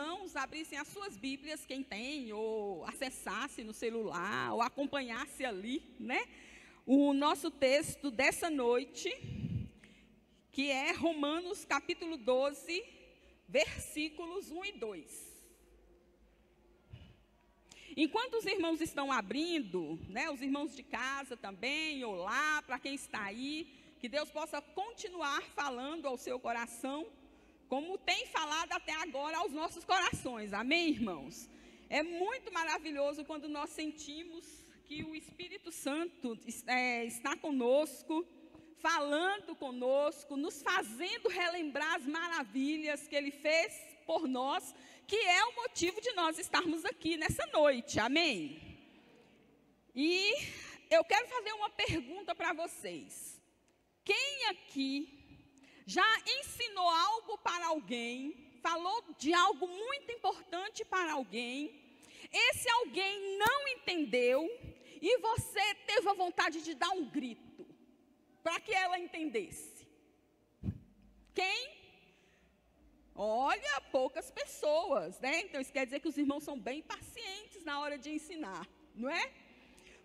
irmãos abrissem as suas Bíblias, quem tem, ou acessasse no celular, ou acompanhasse ali, né? O nosso texto dessa noite, que é Romanos capítulo 12, versículos 1 e 2. Enquanto os irmãos estão abrindo, né, os irmãos de casa também, ou lá, para quem está aí, que Deus possa continuar falando ao seu coração, como tem falado até agora aos nossos corações, amém, irmãos? É muito maravilhoso quando nós sentimos que o Espírito Santo está conosco, falando conosco, nos fazendo relembrar as maravilhas que Ele fez por nós, que é o motivo de nós estarmos aqui nessa noite, amém? E eu quero fazer uma pergunta para vocês. Quem aqui já ensinou algo para alguém, falou de algo muito importante para alguém, esse alguém não entendeu e você teve a vontade de dar um grito para que ela entendesse? Quem? Olha, poucas pessoas, né? Então isso quer dizer que os irmãos são bem pacientes na hora de ensinar, não é?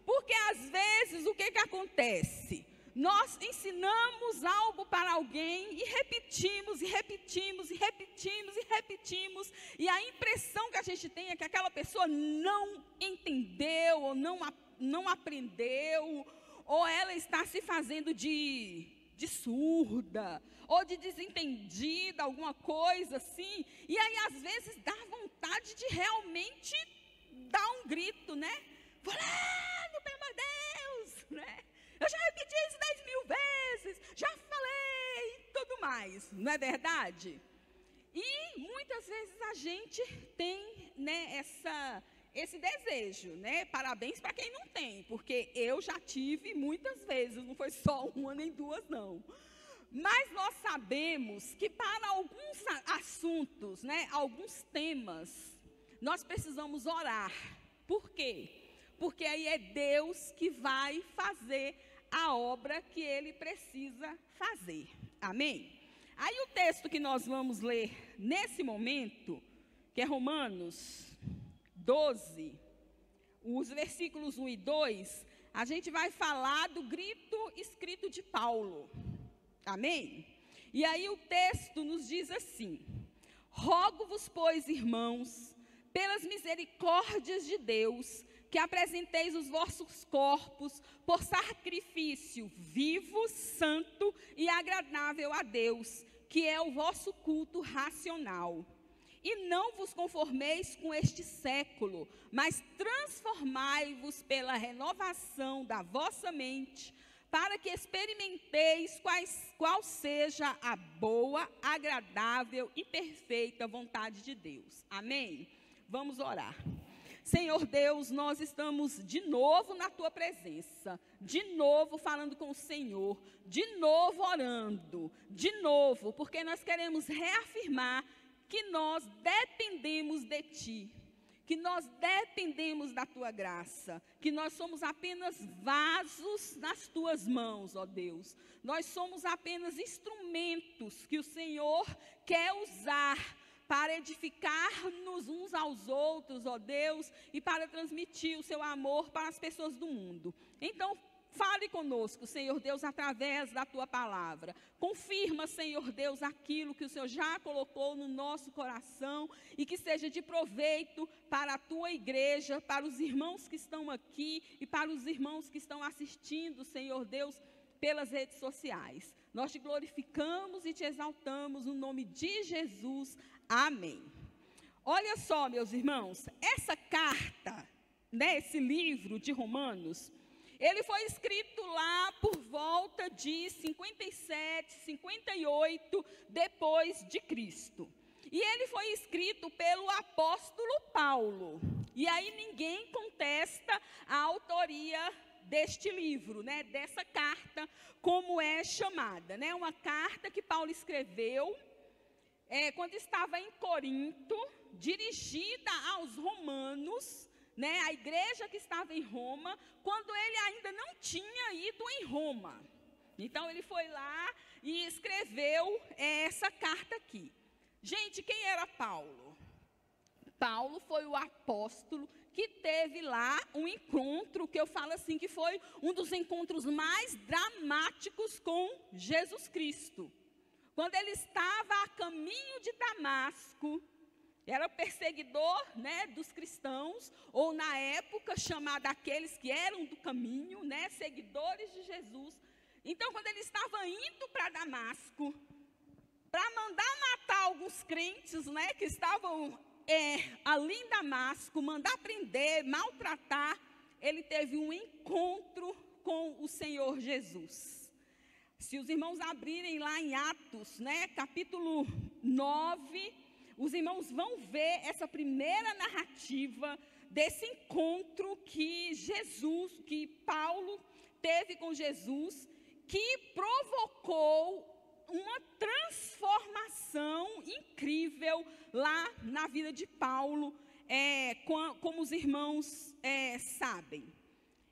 Porque às vezes o que acontece? Nós ensinamos algo para alguém e repetimos, e repetimos, e repetimos, e repetimos, e a impressão que a gente tem é que aquela pessoa não entendeu, ou não aprendeu, ou ela está se fazendo de surda, ou de desentendida, alguma coisa assim, e aí às vezes dá vontade de realmente dar um grito, né? Fulano, pelo amor de Deus, né? Eu já repeti isso 10.000 vezes, já falei e tudo mais, não é verdade? E muitas vezes a gente tem, né, esse desejo, né? Parabéns para quem não tem, porque eu já tive muitas vezes, não foi só uma nem duas não. Mas nós sabemos que para alguns assuntos, né, alguns temas, nós precisamos orar. Por quê? Porque aí é Deus que vai fazer a obra que Ele precisa fazer. Amém? Aí o texto que nós vamos ler nesse momento, que é Romanos 12, os versículos 1 e 2, a gente vai falar do grito escrito de Paulo. Amém? E aí o texto nos diz assim: rogo-vos, pois, irmãos, pelas misericórdias de Deus, que apresenteis os vossos corpos por sacrifício vivo, santo e agradável a Deus, que é o vosso culto racional. E não vos conformeis com este século, mas transformai-vos pela renovação da vossa mente, para que experimenteis qual seja a boa, agradável e perfeita vontade de Deus. Amém? Vamos orar. Senhor Deus, nós estamos de novo na Tua presença, de novo falando com o Senhor, de novo orando, de novo, porque nós queremos reafirmar que nós dependemos de Ti, que nós dependemos da Tua graça, que nós somos apenas vasos nas Tuas mãos, ó Deus. Nós somos apenas instrumentos que o Senhor quer usar para edificar-nos uns aos outros, ó Deus, e para transmitir o Seu amor para as pessoas do mundo. Então, fale conosco, Senhor Deus, através da Tua palavra. Confirma, Senhor Deus, aquilo que o Senhor já colocou no nosso coração e que seja de proveito para a Tua igreja, para os irmãos que estão aqui e para os irmãos que estão assistindo, Senhor Deus, pelas redes sociais. Nós Te glorificamos e Te exaltamos no nome de Jesus. Amém. Olha só, meus irmãos, essa carta, né, esse livro de Romanos, ele foi escrito lá por volta de 57, 58 depois de Cristo. E ele foi escrito pelo apóstolo Paulo. E aí ninguém contesta a autoria deste livro, né, dessa carta, como é chamada, né, uma carta que Paulo escreveu quando estava em Corinto, dirigida aos romanos, né, a igreja que estava em Roma, quando ele ainda não tinha ido em Roma. Então ele foi lá e escreveu essa carta aqui. Gente, quem era Paulo? Paulo foi o apóstolo que teve lá um encontro, que eu falo assim, que foi um dos encontros mais dramáticos com Jesus Cristo. Quando ele estava a caminho de Damasco, era perseguidor, né, dos cristãos, ou na época chamado aqueles que eram do caminho, né, seguidores de Jesus. Então, quando ele estava indo para Damasco, para mandar matar alguns crentes, né, que estavam ali em Damasco, mandar prender, maltratar, ele teve um encontro com o Senhor Jesus. Se os irmãos abrirem lá em Atos, né, capítulo 9, os irmãos vão ver essa primeira narrativa desse encontro que Paulo teve com Jesus, que provocou uma transformação incrível lá na vida de Paulo, como os irmãos sabem.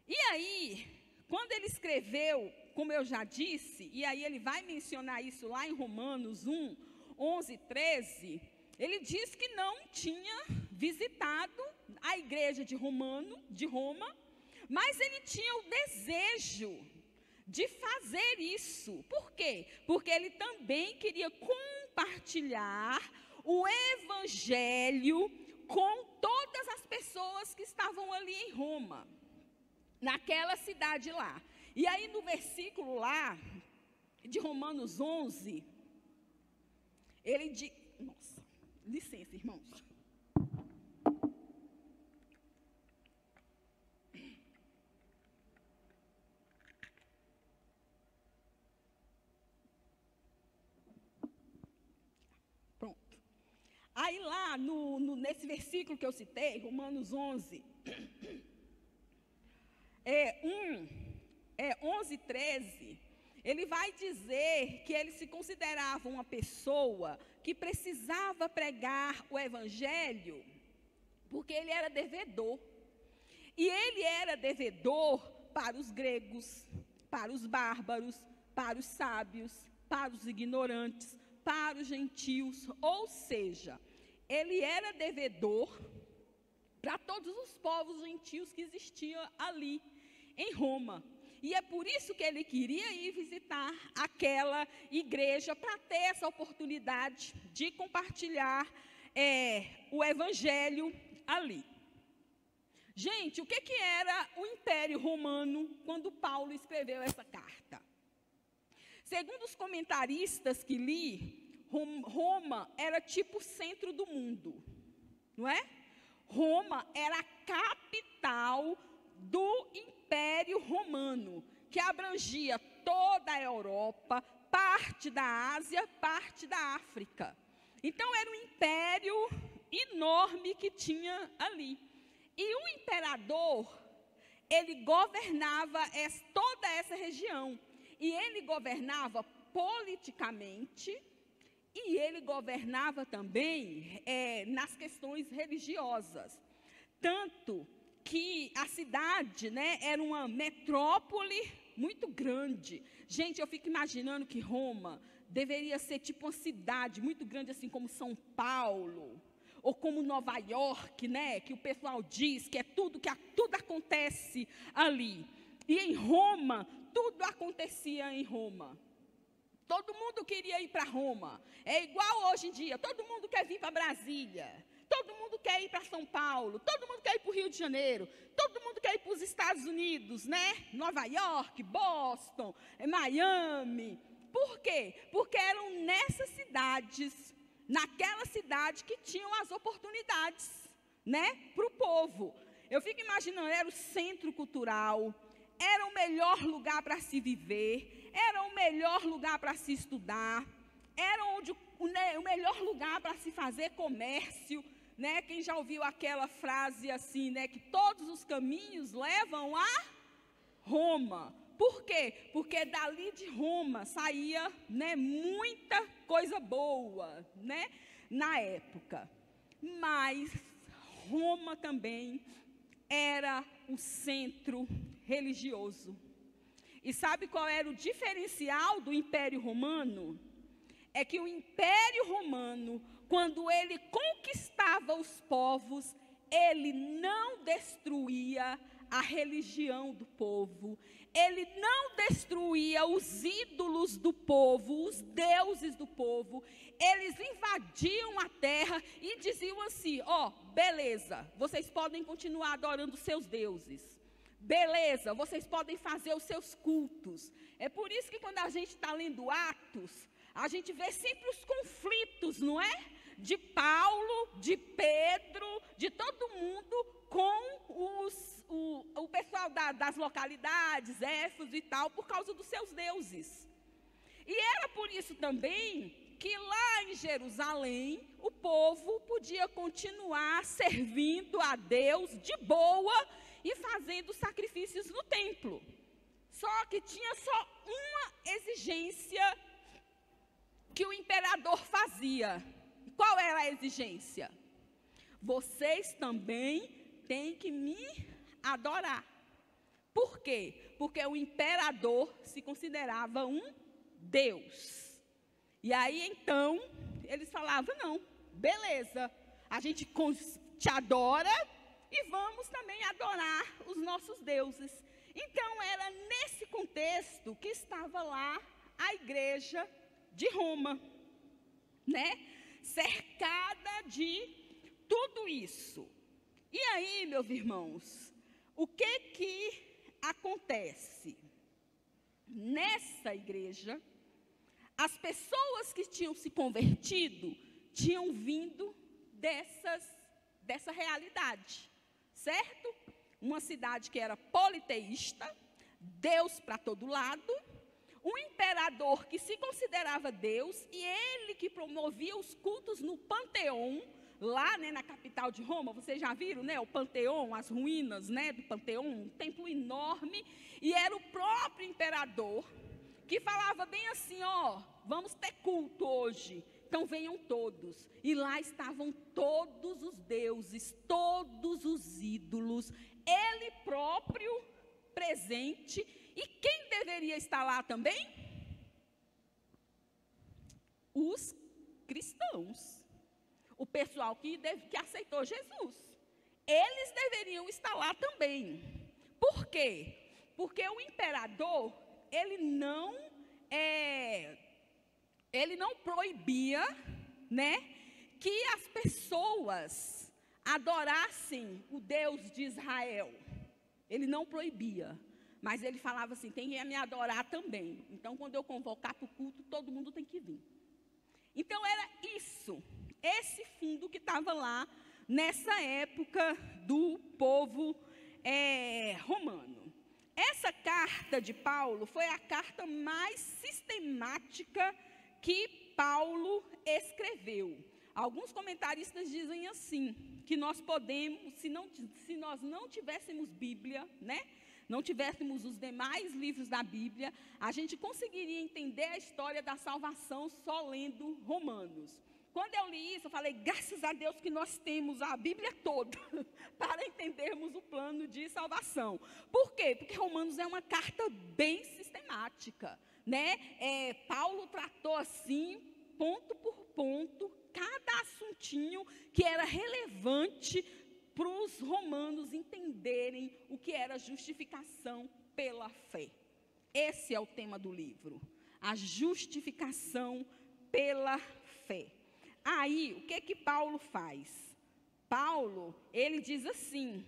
E aí, quando ele escreveu, como eu já disse, e aí ele vai mencionar isso lá em Romanos 1, 11 e 13, ele diz que não tinha visitado a igreja de Roma, mas ele tinha o desejo de fazer isso. Por quê? Porque ele também queria compartilhar o evangelho com todas as pessoas que estavam ali em Roma, naquela cidade lá. E aí no versículo lá, de Romanos 11, ele diz... Nossa, licença, irmãos. Aí lá, nesse versículo que eu citei, Romanos 11, 11 e 13, ele vai dizer que ele se considerava uma pessoa que precisava pregar o evangelho, porque ele era devedor. E ele era devedor para os gregos, para os bárbaros, para os sábios, para os ignorantes, para os gentios, ou seja, ele era devedor para todos os povos gentios que existiam ali em Roma. E é por isso que ele queria ir visitar aquela igreja, para ter essa oportunidade de compartilhar o evangelho ali. Gente, o que era o Império Romano quando Paulo escreveu essa carta? Segundo os comentaristas que li, Roma era tipo o centro do mundo, não é? Roma era a capital do Império Romano, que abrangia toda a Europa, parte da Ásia, parte da África. Então era um império enorme que tinha ali. E o imperador, ele governava toda essa região. E ele governava politicamente, e ele governava também nas questões religiosas. Tanto que a cidade, né, era uma metrópole muito grande. Gente, eu fico imaginando que Roma deveria ser tipo uma cidade muito grande, assim como São Paulo, ou como Nova York, né, que o pessoal diz que tudo acontece ali. E em Roma, tudo acontecia em Roma. Todo mundo queria ir para Roma. É igual hoje em dia, todo mundo quer vir para Brasília. Todo mundo quer ir para São Paulo. Todo mundo quer ir para o Rio de Janeiro. Todo mundo quer ir para os Estados Unidos, né? Nova York, Boston, Miami. Por quê? Porque eram nessas cidades, naquela cidade, que tinham as oportunidades, né, para o povo. Eu fico imaginando, era o centro cultural, era o melhor lugar para se viver, era o melhor lugar para se estudar, era o melhor lugar para se fazer comércio, né? Quem já ouviu aquela frase assim, né, que todos os caminhos levam a Roma. Por quê? Porque dali de Roma saía, né, muita coisa boa, né, na época. Mas Roma também era um centro religioso. E sabe qual era o diferencial do Império Romano? É que o Império Romano quando ele conquistava os povos, ele não destruía a religião do povo, ele não destruía os ídolos do povo, os deuses do povo. Eles invadiam a terra e diziam assim: ó, beleza, vocês podem continuar adorando seus deuses, beleza, vocês podem fazer os seus cultos. É por isso que quando a gente está lendo Atos, a gente vê sempre os conflitos, não é? De Paulo, de Pedro, de todo mundo com o pessoal das localidades, Éfeso e tal, por causa dos seus deuses. E era por isso também que lá em Jerusalém, o povo podia continuar servindo a Deus de boa e fazendo sacrifícios no templo. Só que tinha só uma exigência que o imperador fazia. Qual era a exigência? Vocês também têm que me adorar. Por quê? Porque o imperador se considerava um Deus. E aí, então, eles falavam: não, beleza, a gente te adora e vamos também adorar os nossos deuses. Então, era nesse contexto que estava lá a igreja de Roma, né? Cercada de tudo isso. E aí, meus irmãos, o que acontece? Nessa igreja, as pessoas que tinham se convertido tinham vindo dessa realidade, certo? Uma cidade que era politeísta, Deus para todo lado, um imperador que se considerava Deus, e ele que promovia os cultos no Panteão, lá, né, na capital de Roma. Vocês já viram, né, o Panteão, as ruínas, né, do Panteão, um templo enorme, e era o próprio imperador que falava bem assim: ó, vamos ter culto hoje, então venham todos. E lá estavam todos os deuses, todos os ídolos, ele próprio presente. E quem deveria estar lá também? Os cristãos, o pessoal que aceitou Jesus. Eles deveriam estar lá também. Por quê? Porque o imperador, ele não proibia, né, que as pessoas adorassem o Deus de Israel. Ele não proibia, mas ele falava assim: tem que me adorar também. Então, quando eu convocar para o culto, todo mundo tem que vir. Então, era isso, esse fundo que estava lá nessa época do povo romano. Essa carta de Paulo foi a carta mais sistemática que Paulo escreveu. Alguns comentaristas dizem assim, que nós podemos, se nós não tivéssemos Bíblia, né, não tivéssemos os demais livros da Bíblia, a gente conseguiria entender a história da salvação só lendo Romanos. Quando eu li isso, eu falei: graças a Deus que nós temos a Bíblia toda para entendermos o plano de salvação. Por quê? Porque Romanos é uma carta bem sistemática, né? Paulo tratou assim, ponto por ponto, cada assuntinho que era relevante para os romanos entenderem o que era justificação pela fé. Esse é o tema do livro, a justificação pela fé. Aí, o que Paulo faz? Paulo, ele diz assim,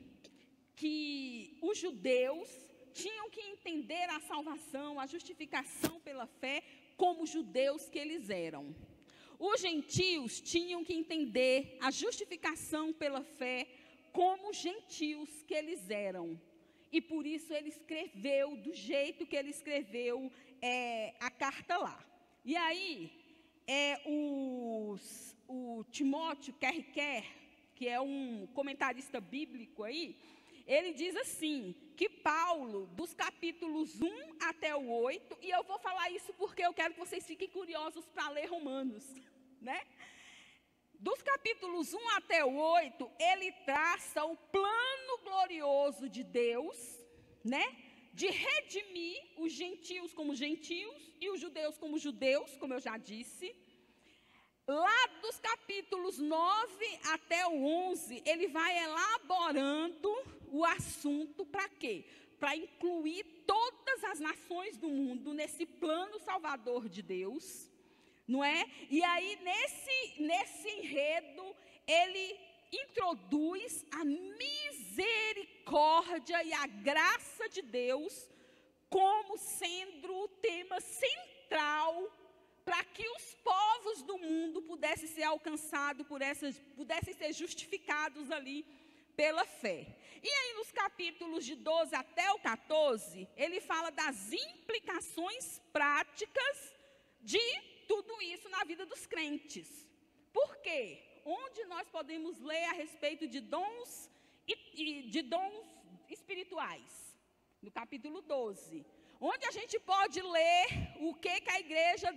que os judeus tinham que entender a salvação, a justificação pela fé, como judeus que eles eram. Os gentios tinham que entender a justificação pela fé, como gentios que eles eram. E por isso ele escreveu do jeito que ele escreveu a carta lá. E aí, o Timóteo Kerriker, que é um comentarista bíblico aí, ele diz assim, que Paulo, dos capítulos 1 até o 8, e eu vou falar isso porque eu quero que vocês fiquem curiosos para ler Romanos, né? Dos capítulos 1 até o 8, ele traça o plano glorioso de Deus, né? De redimir os gentios como gentios e os judeus como judeus, como eu já disse. Lá dos capítulos 9 até o 11, ele vai elaborando o assunto para quê? Para incluir todas as nações do mundo nesse plano salvador de Deus, não é? E aí, nesse enredo, ele introduz a misericórdia e a graça de Deus como sendo o tema central para que os povos do mundo pudessem ser alcançados pudessem ser justificados ali pela fé. E aí, nos capítulos de 12 até o 14, ele fala das implicações práticas de tudo isso na vida dos crentes. Por quê? Onde nós podemos ler a respeito de dons e de dons espirituais? No capítulo 12. Onde a gente pode ler o que a igreja,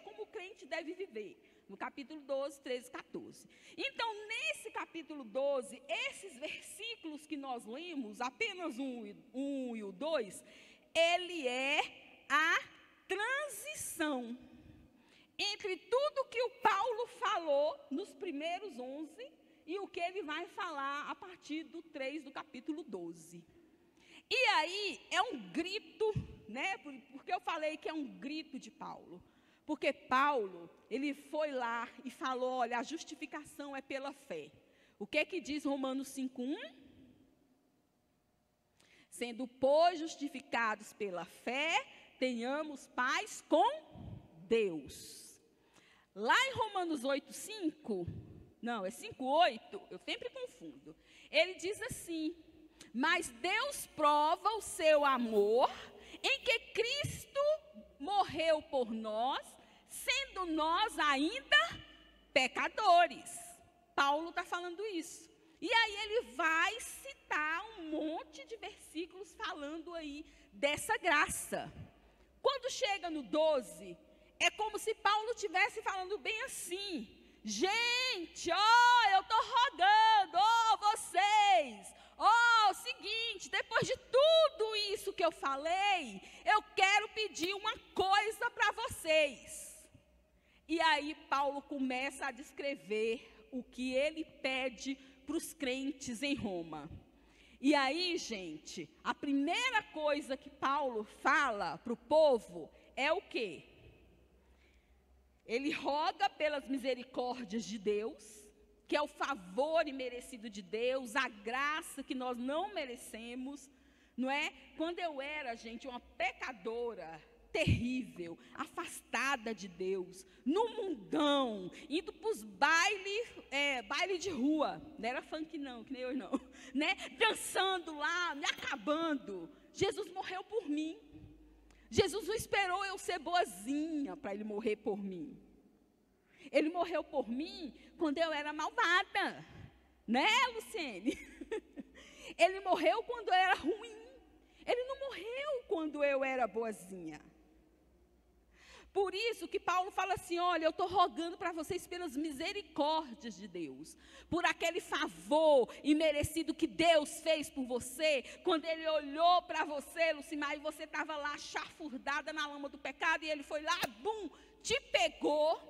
como o crente deve viver. No capítulo 12, 13 e 14. Então, nesse capítulo 12, esses versículos que nós lemos, apenas um e o 2, ele é a transição entre tudo que o Paulo falou nos primeiros 11 e o que ele vai falar a partir do 3 do capítulo 12. E aí é um grito, né? Porque eu falei que é um grito de Paulo. Porque Paulo, ele foi lá e falou, olha, a justificação é pela fé. O que diz Romanos 5:1? Sendo, pois, justificados pela fé, tenhamos paz com Deus. Lá em Romanos 8:5, não, é 5:8, eu sempre confundo. Ele diz assim: mas Deus prova o seu amor em que Cristo morreu por nós, sendo nós ainda pecadores. Paulo está falando isso. E aí ele vai citar um monte de versículos falando aí dessa graça. Quando chega no 12, é como se Paulo estivesse falando bem assim: gente, eu estou rogando, vocês, seguinte, depois de tudo isso que eu falei, eu quero pedir uma coisa para vocês. E aí Paulo começa a descrever o que ele pede para os crentes em Roma. E aí, gente, a primeira coisa que Paulo fala para o povo é o quê? Ele roga pelas misericórdias de Deus, que é o favor imerecido de Deus, a graça que nós não merecemos, não é? Quando eu era, gente, uma pecadora terrível, afastada de Deus, no mundão, indo para os baile de rua, não era funk não, que nem eu não, né? Dançando lá, me acabando, Jesus morreu por mim. Jesus não esperou eu ser boazinha para ele morrer por mim. Ele morreu por mim quando eu era malvada, né, Luciene? Ele morreu quando eu era ruim. Ele não morreu quando eu era boazinha. Por isso que Paulo fala assim, olha, eu estou rogando para vocês pelas misericórdias de Deus, por aquele favor imerecido que Deus fez por você, quando Ele olhou para você, Lucimar, e você estava lá chafurdada na lama do pecado, e Ele foi lá, bum, te pegou,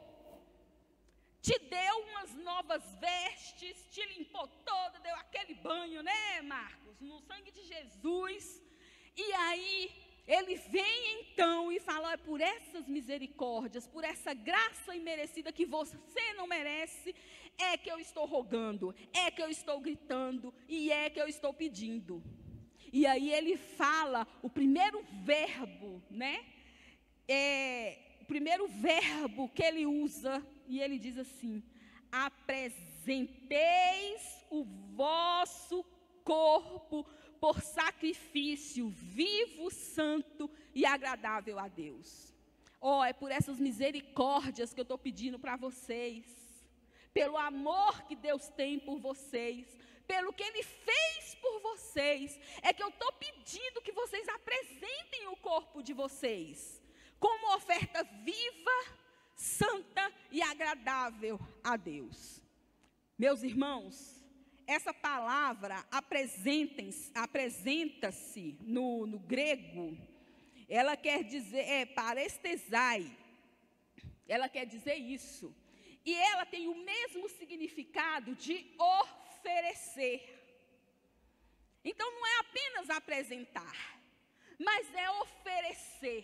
te deu umas novas vestes, te limpou toda, deu aquele banho, né, Marcos, no sangue de Jesus, e aí Ele vem então e fala, é por essas misericórdias, por essa graça imerecida que você não merece, é que eu estou rogando, é que eu estou gritando e é que eu estou pedindo. E aí ele fala o primeiro verbo, né? O primeiro verbo que ele usa, e ele diz assim, apresenteis o vosso corpo por sacrifício vivo, santo e agradável a Deus. É por essas misericórdias que eu estou pedindo para vocês, pelo amor que Deus tem por vocês, pelo que Ele fez por vocês, é que eu estou pedindo que vocês apresentem o corpo de vocês como oferta viva, santa e agradável a Deus. Meus irmãos, essa palavra apresenta-se no grego, ela quer dizer, parestesai, ela quer dizer isso. E ela tem o mesmo significado de oferecer. Então não é apenas apresentar, mas é oferecer.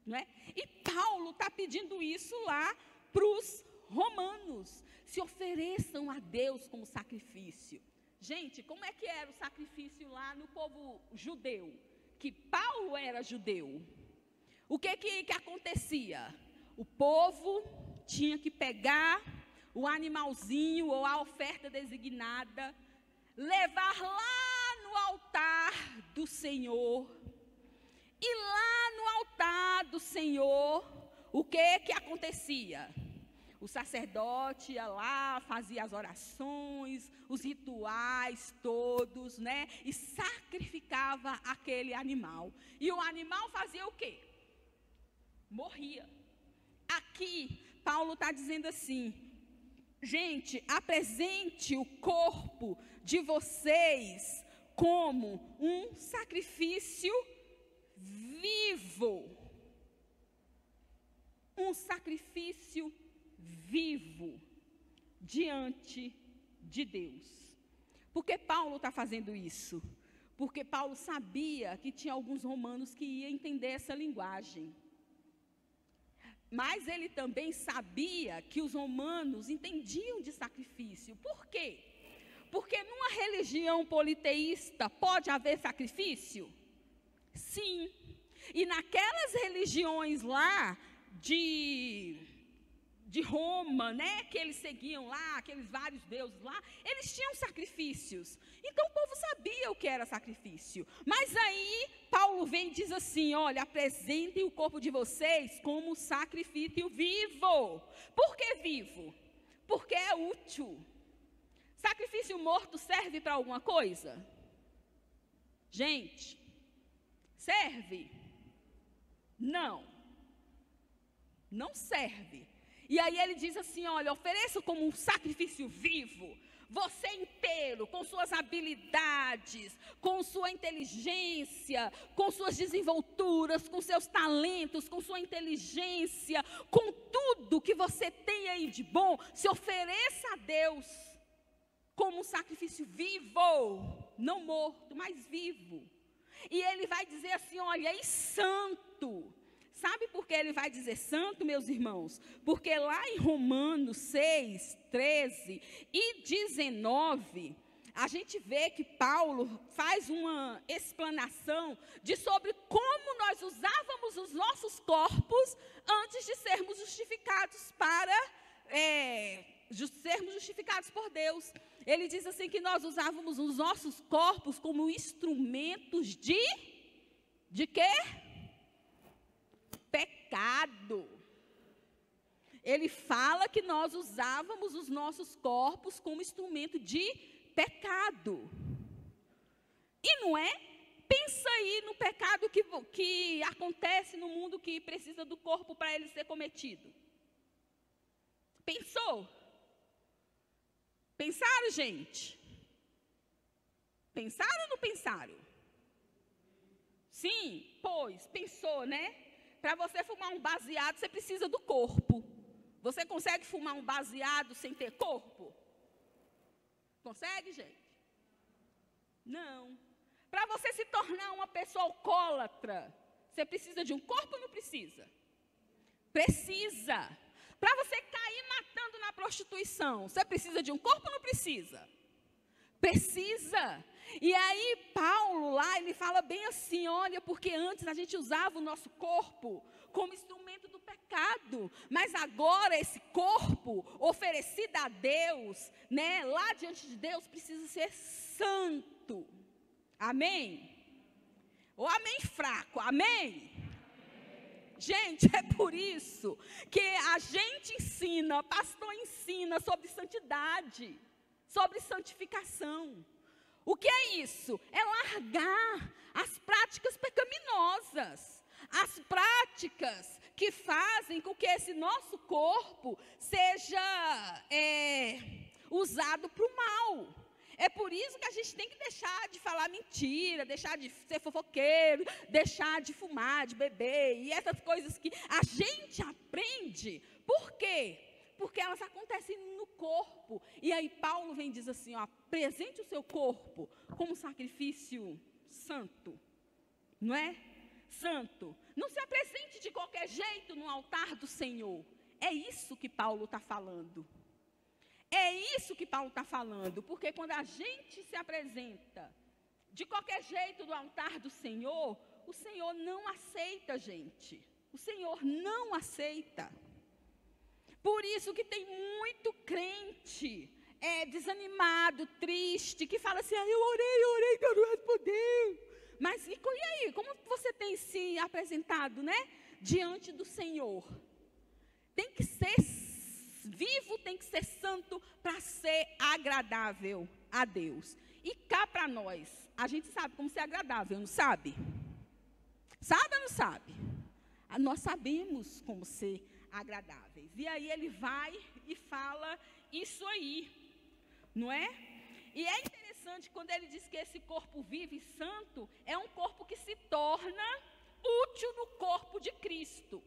Não é? E Paulo está pedindo isso lá para os romanos. Se ofereçam a Deus como sacrifício. Gente, como é que era o sacrifício lá no povo judeu? Que Paulo era judeu. O que acontecia? O povo tinha que pegar o animalzinho ou a oferta designada, levar lá no altar do Senhor. E lá no altar do Senhor, o que acontecia? O sacerdote ia lá, fazia as orações, os rituais todos, né? E sacrificava aquele animal. E o animal fazia o quê? Morria. Aqui, Paulo está dizendo assim, gente, apresente o corpo de vocês como um sacrifício vivo. Um sacrifício vivo diante de Deus. Por que Paulo está fazendo isso? Porque Paulo sabia que tinha alguns romanos que iam entender essa linguagem. Mas ele também sabia que os romanos entendiam de sacrifício. Por quê? Porque numa religião politeísta pode haver sacrifício? Sim. E naquelas religiões lá de Roma, né, que eles seguiam lá, aqueles vários deuses lá, eles tinham sacrifícios. Então o povo sabia o que era sacrifício. Mas aí Paulo vem e diz assim, olha, apresentem o corpo de vocês como sacrifício vivo. Por que vivo? Porque é útil. Sacrifício morto serve para alguma coisa? Gente, serve? Não. Não serve. E aí ele diz assim, olha, ofereça como um sacrifício vivo, você inteiro, com suas habilidades, com sua inteligência, com suas desenvolturas, com seus talentos, com sua inteligência, com tudo que você tem aí de bom, se ofereça a Deus como um sacrifício vivo, não morto, mas vivo. E ele vai dizer assim, olha, e santo. Sabe por que ele vai dizer santo, meus irmãos? Porque lá em Romanos 6, 13 e 19, a gente vê que Paulo faz uma explanação de sobre como nós usávamos os nossos corpos antes de sermos justificados sermos justificados por Deus. Ele diz assim que nós usávamos os nossos corpos como instrumentos de quê? Pecado. Ele fala que nós usávamos os nossos corpos como instrumento de pecado. E não é? Pensa aí no pecado que acontece no mundo que precisa do corpo para ele ser cometido. Pensou? Pensaram, gente? Pensaram ou não pensaram? Sim, pois, pensou, né? Para você fumar um baseado, você precisa do corpo. Você consegue fumar um baseado sem ter corpo? Consegue, gente? Não. Para você se tornar uma pessoa alcoólatra, você precisa de um corpo ou não precisa? Precisa. Para você cair matando na prostituição, você precisa de um corpo ou não precisa? Precisa. E aí Paulo lá, ele fala bem assim, olha, porque antes a gente usava o nosso corpo como instrumento do pecado, mas agora esse corpo oferecido a Deus, né, lá diante de Deus, precisa ser santo. Amém? Ou amém fraco, amém? Gente, é por isso que a gente ensina, pastor ensina sobre santidade, sobre santificação. O que é isso? É largar as práticas pecaminosas, as práticas que fazem com que esse nosso corpo seja usado para o mal. É por isso que a gente tem que deixar de falar mentira, deixar de ser fofoqueiro, deixar de fumar, de beber, e essas coisas que a gente aprende. Por quê? porque elas acontecem no corpo. E aí Paulo vem e diz assim, ó, apresente o seu corpo como sacrifício santo, não é? Santo. Não se apresente de qualquer jeito no altar do Senhor. É isso que Paulo está falando. É isso que Paulo está falando, porque quando a gente se apresenta de qualquer jeito do altar do Senhor, o Senhor não aceita a gente. O Senhor não aceita. Por isso que tem muito crente desanimado, triste, que fala assim, eu orei, Deus não respondeu. Mas e aí, como você tem se apresentado, né, diante do Senhor? Tem que ser vivo, tem que ser santo para ser agradável a Deus. E cá para nós, a gente sabe como ser agradável, não sabe? Sabe ou não sabe? Nós sabemos como ser agradáveis. E aí ele vai e fala isso aí, não é? E é interessante quando ele diz que esse corpo vivo e santo é um corpo que se torna útil no corpo de Cristo.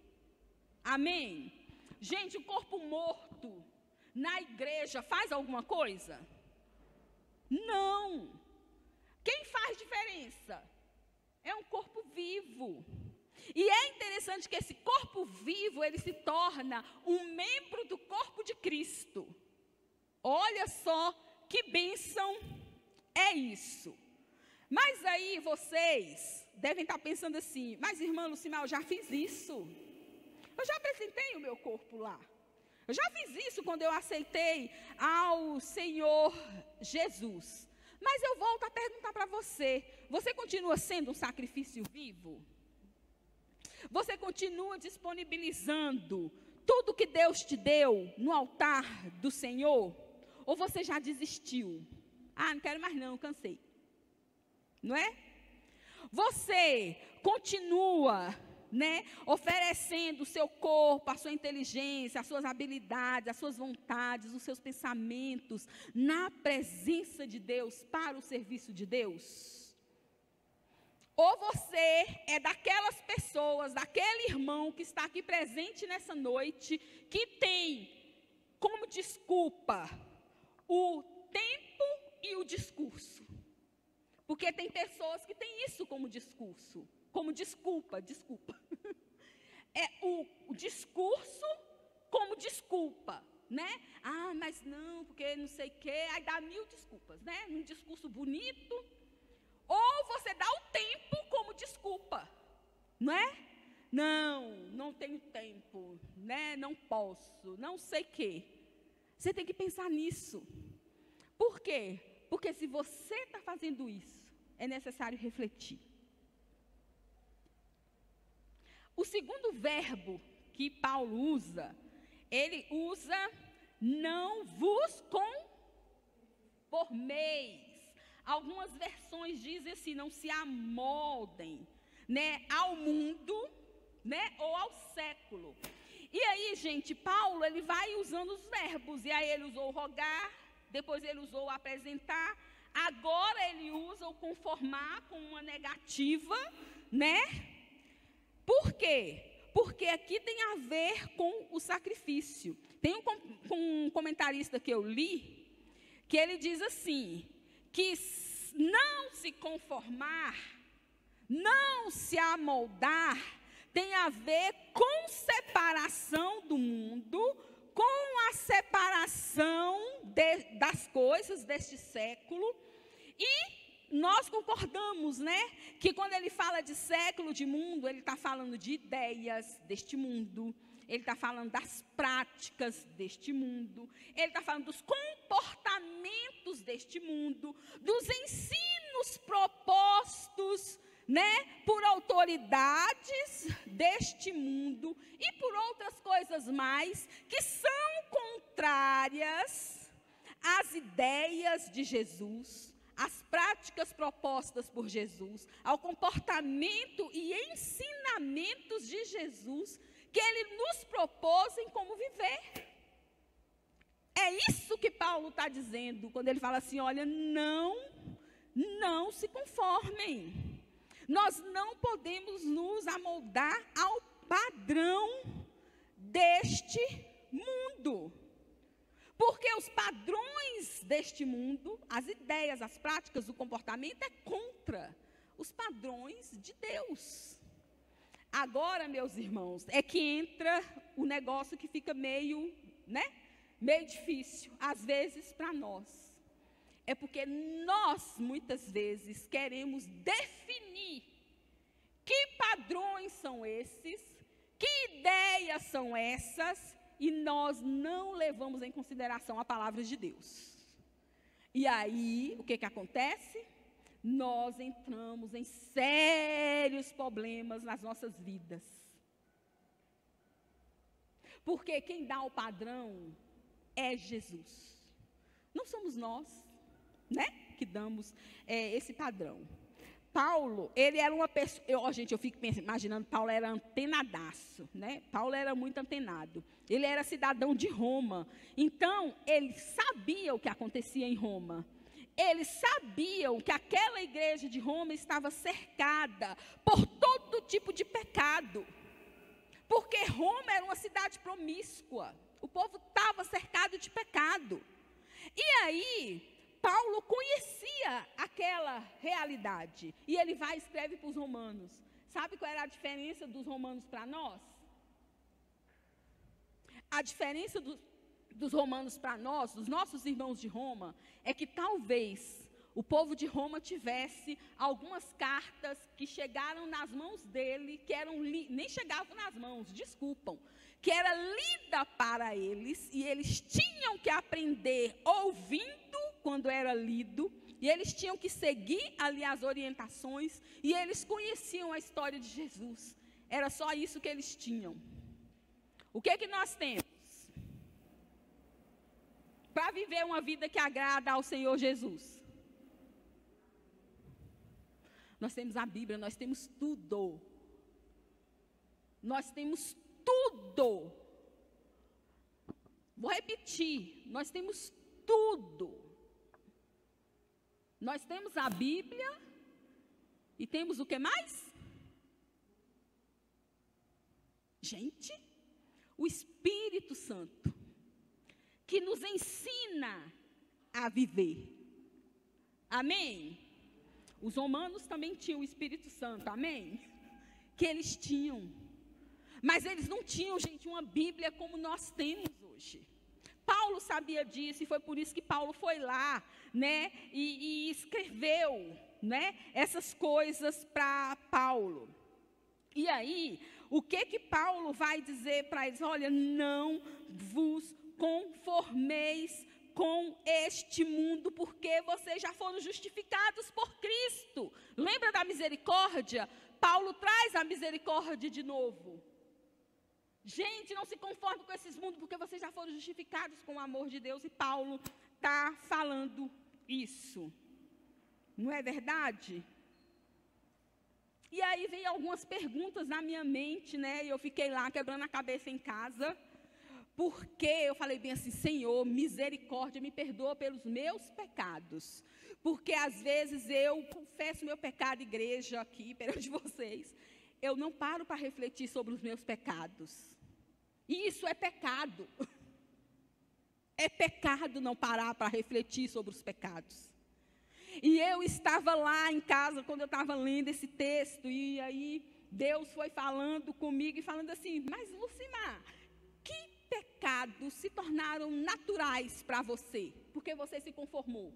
Amém? Gente, o corpo morto na igreja faz alguma coisa? Não. Quem faz diferença? É um corpo vivo. E é interessante que esse corpo vivo, ele se torna um membro do corpo de Cristo. Olha só que bênção é isso. Mas aí vocês devem estar pensando assim, mas irmã Lucimar, eu já fiz isso. Eu já apresentei o meu corpo lá. Eu já fiz isso quando eu aceitei ao Senhor Jesus. Mas eu volto a perguntar para você, você continua sendo um sacrifício vivo? Você continua disponibilizando tudo que Deus te deu no altar do Senhor? Ou você já desistiu? Não quero mais não, cansei. Não é? Você continua, né, oferecendo o seu corpo, a sua inteligência, as suas habilidades, as suas vontades, os seus pensamentos na presença de Deus, para o serviço de Deus? Ou você é daquelas pessoas, daquele irmão que está aqui presente nessa noite, que tem como desculpa o tempo e o discurso? Porque tem pessoas que têm isso como discurso, como desculpa. É o discurso como desculpa, né? Mas não, porque não sei o quê, aí dá 1000 desculpas, né? Um discurso bonito. Ou você dá o tempo como desculpa, não é? Não tenho tempo, né? Não posso, não sei o quê. Você tem que pensar nisso. Por quê? Porque se você está fazendo isso, é necessário refletir. O segundo verbo que Paulo usa, ele usa não vos conformeis. Algumas versões dizem assim, não se amoldem, né, ao mundo, né, ou ao século. E aí, gente, Paulo, ele vai usando os verbos, e aí ele usou rogar, depois ele usou apresentar, agora ele usa o conformar com uma negativa, né? Por quê? Porque aqui tem a ver com o sacrifício. Tem um comentarista que eu li, que ele diz assim, que não se conformar, não se amoldar, tem a ver com separação do mundo, com a separação das coisas deste século. E nós concordamos, né, que quando ele fala de século, de mundo, ele está falando de ideias deste mundo, ele está falando das práticas deste mundo, ele está falando dos comportamentos deste mundo, dos ensinos propostos, né, por autoridades deste mundo e por outras coisas mais que são contrárias às ideias de Jesus, às práticas propostas por Jesus, ao comportamento e ensinamentos de Jesus que ele nos propôs em como viver. É isso que Paulo está dizendo quando ele fala assim, olha, não se conformem. Nós não podemos nos amoldar ao padrão deste mundo. Porque os padrões deste mundo, as ideias, as práticas, o comportamento é contra os padrões de Deus. Agora, meus irmãos, é que entra o negócio que fica meio difícil, às vezes, para nós. É porque nós, muitas vezes, queremos definir que padrões são esses, que ideias são essas, e nós não levamos em consideração a palavra de Deus. E aí, o que acontece? Nós entramos em sérios problemas nas nossas vidas. Porque quem dá o padrão é Jesus. Não somos nós, que damos esse padrão. Paulo, ele era uma pessoa, gente, eu fico imaginando, Paulo era antenadaço, Paulo era muito antenado. Ele era cidadão de Roma, então ele sabia o que acontecia em Roma. Eles sabiam que aquela igreja de Roma estava cercada por todo tipo de pecado. Porque Roma era uma cidade promíscua. O povo estava cercado de pecado. E aí, Paulo conhecia aquela realidade. E ele vai e escreve para os romanos. Sabe qual era a diferença dos romanos para nós? A diferença dos romanos para nós, dos nossos irmãos de Roma, é que talvez o povo de Roma tivesse algumas cartas que chegaram nas mãos dele, que nem chegavam nas mãos, desculpam, que era lida para eles, e eles tinham que aprender ouvindo quando era lido, e eles tinham que seguir ali as orientações, e eles conheciam a história de Jesus. Era só isso que eles tinham. O que nós temos? Para viver uma vida que agrada ao Senhor Jesus. Nós temos a Bíblia, nós temos tudo. Nós temos tudo. Vou repetir, nós temos tudo. Nós temos a Bíblia e temos o que mais? Gente, o Espírito Santo, que nos ensina a viver. Amém? Os romanos também tinham o Espírito Santo, amém? Que eles tinham. Mas eles não tinham, gente, uma Bíblia como nós temos hoje. Paulo sabia disso, e foi por isso que Paulo foi lá, e escreveu, essas coisas para Paulo. E aí, o que Paulo vai dizer para eles? Olha, não vos conformeis com este mundo, porque vocês já foram justificados por Cristo. Lembra da misericórdia? Paulo traz a misericórdia de novo. Gente, não se conforme com esses mundos, porque vocês já foram justificados com o amor de Deus, e Paulo está falando isso. Não é verdade? E aí vem algumas perguntas na minha mente, e eu fiquei lá quebrando a cabeça em casa, porque eu falei bem assim: Senhor, misericórdia, me perdoa pelos meus pecados, porque às vezes eu confesso meu pecado, igreja, aqui perante vocês, eu não paro para refletir sobre os meus pecados, e isso é pecado, é pecado não parar para refletir sobre os pecados. E eu estava lá em casa, quando eu estava lendo esse texto, e aí Deus foi falando comigo, e falando assim: mas Lucimar, que pecados se tornaram naturais para você, porque você se conformou?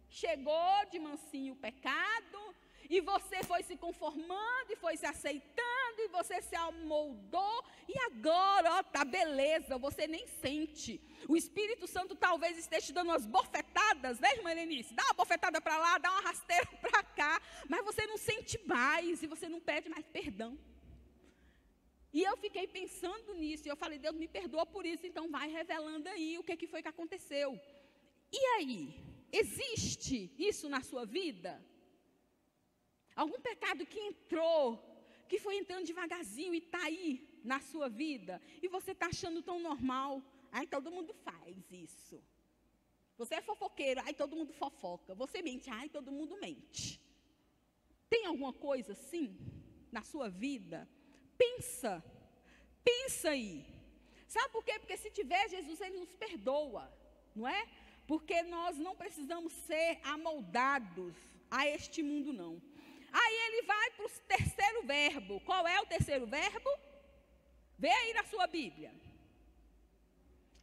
Chegou de mansinho o pecado, e você foi se conformando, e foi se aceitando, e você se amoldou, e agora, tá beleza, você nem sente. O Espírito Santo talvez esteja te dando umas bofetadas, irmã Helenice? Dá uma bofetada para lá, dá uma rasteira para cá, mas você não sente mais, e você não pede mais perdão. E eu fiquei pensando nisso, e eu falei: Deus, me perdoa por isso, então vai revelando aí o que foi que aconteceu. E aí, existe isso na sua vida? Algum pecado que entrou, que foi entrando devagarzinho e está aí na sua vida, e você está achando tão normal? Ai, todo mundo faz isso. Você é fofoqueiro, ai, todo mundo fofoca. Você mente, ai, todo mundo mente. Tem alguma coisa assim na sua vida? Pensa aí. Sabe por quê? Porque se tiver Jesus, Ele nos perdoa, não é? Porque nós não precisamos ser amoldados a este mundo, não. Aí ele vai para o terceiro verbo. Qual é o terceiro verbo? Vê aí na sua Bíblia.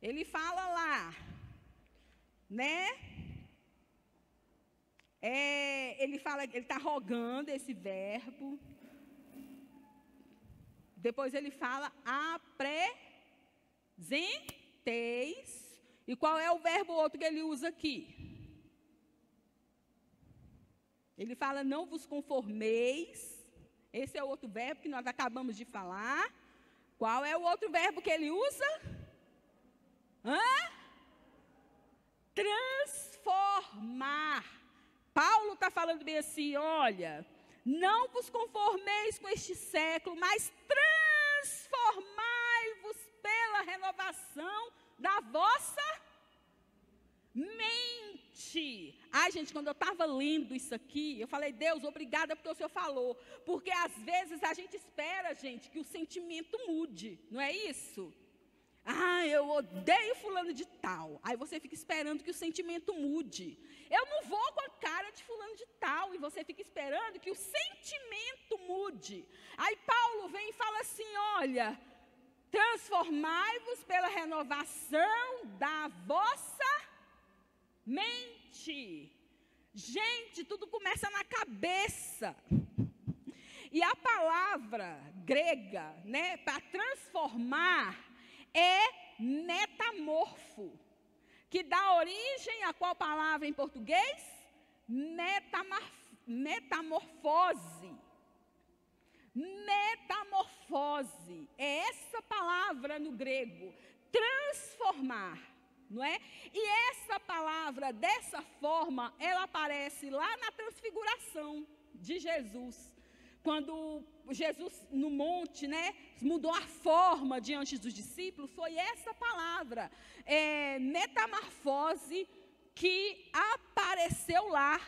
Ele fala lá, né? Ele está rogando esse verbo. Depois ele fala apresenteis. E qual é o verbo outro que ele usa aqui? Ele fala não vos conformeis. Esse é o outro verbo que nós acabamos de falar. Qual é o outro verbo que ele usa? Transformar. Paulo está falando bem assim, olha, não vos conformeis com este século, mas transformai-vos pela renovação da vossa mente. Ai, gente, quando eu estava lendo isso aqui, eu falei, Deus, obrigada porque o Senhor falou. Porque às vezes a gente espera, gente, que o sentimento mude, não é isso? Ah, eu odeio fulano de tal. Aí você fica esperando que o sentimento mude. Eu não vou com a cara de fulano de tal. E você fica esperando que o sentimento mude. Aí Paulo vem e fala assim, olha, transformai-vos pela renovação da vossa mente. Gente, tudo começa na cabeça. E a palavra grega, né, para transformar, é metamorfo, que dá origem a qual palavra em português? Metamorfose. Metamorfose, é essa palavra no grego, transformar, não é? E essa palavra, dessa forma, ela aparece lá na transfiguração de Jesus. Quando Jesus no monte, né, mudou a forma diante dos discípulos, foi essa palavra, metamorfose, que apareceu lá.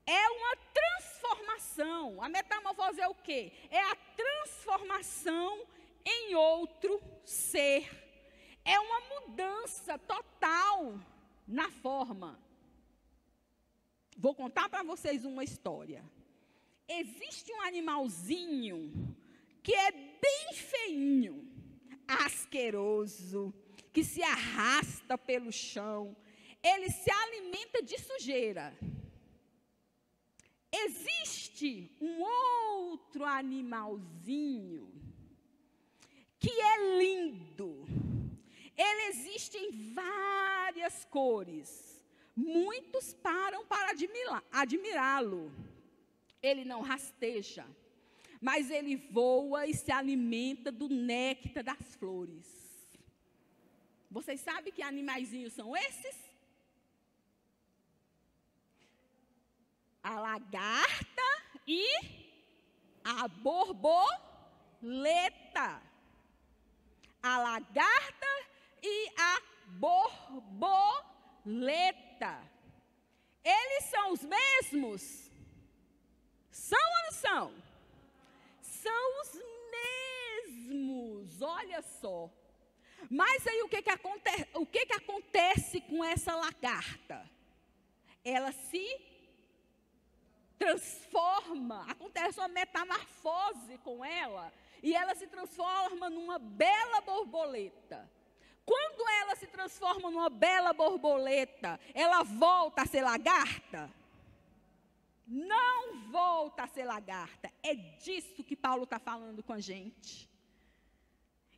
É uma transformação. A metamorfose é o quê? É a transformação em outro ser. É uma mudança total na forma. Vou contar para vocês uma história. Existe um animalzinho que é bem feinho, asqueroso, que se arrasta pelo chão. Ele se alimenta de sujeira. Existe um outro animalzinho que é lindo. Ele existe em várias cores. Muitos param para admirá-lo. Ele não rasteja, mas ele voa e se alimenta do néctar das flores. Vocês sabem que animaizinhos são esses? A lagarta e a borboleta. A lagarta e a borboleta. Eles são os mesmos? São ou não são? São os mesmos, olha só. Mas aí o que acontece com essa lagarta? Ela se transforma, acontece uma metamorfose com ela, e ela se transforma numa bela borboleta. Quando ela se transforma numa bela borboleta, ela volta a ser lagarta? Não volta a ser lagarta. É disso que Paulo está falando com a gente.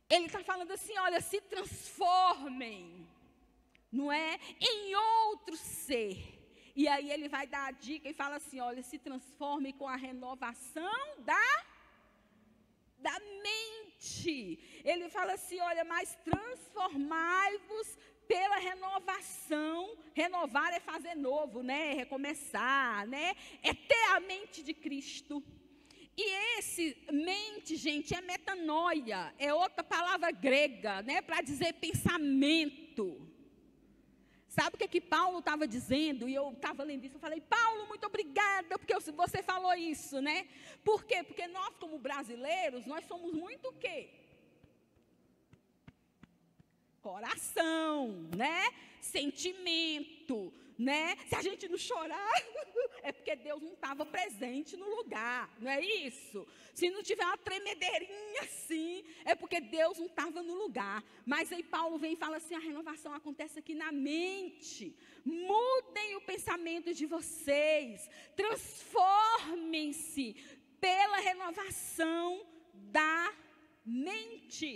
Ele está falando assim, olha, se transformem, não é? Em outro ser. E aí ele vai dar a dica e fala assim, olha, se transformem com a renovação da mente. Ele fala assim, olha, mas transformai-vos pela renovação. Renovar é fazer novo, né? É recomeçar, né? É ter a mente de Cristo. E esse mente, gente, é metanoia. É outra palavra grega, né? Para dizer pensamento. Sabe o que Paulo estava dizendo? E eu estava lendo isso, eu falei, Paulo, muito obrigada, porque você falou isso, né? Por quê? Porque nós, como brasileiros, nós somos muito o quê? coração, né? Sentimento, né? Se a gente não chorar, é porque Deus não estava presente no lugar, não é isso? Se não tiver uma tremedeirinha assim, é porque Deus não estava no lugar. Mas aí Paulo vem e fala assim, a renovação acontece aqui na mente. Mudem o pensamento de vocês, transformem-se pela renovação da mente.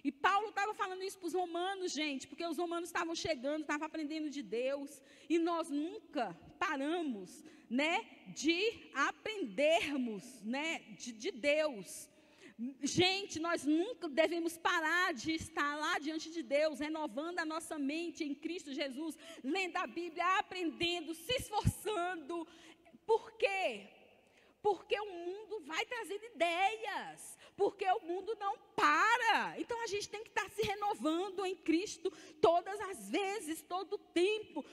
E Paulo estava falando isso para os romanos, gente, porque os romanos estavam chegando, estavam aprendendo de Deus, e nós nunca paramos, né, de aprendermos, né, de Deus. Gente, nós nunca devemos parar de estar lá diante de Deus, renovando a nossa mente em Cristo Jesus, lendo a Bíblia, aprendendo, se esforçando. Por quê? Porque o mundo vai trazendo ideias, porque o mundo não para. Então a gente tem que estar se renovando em Cristo todas as vezes, todo o tempo,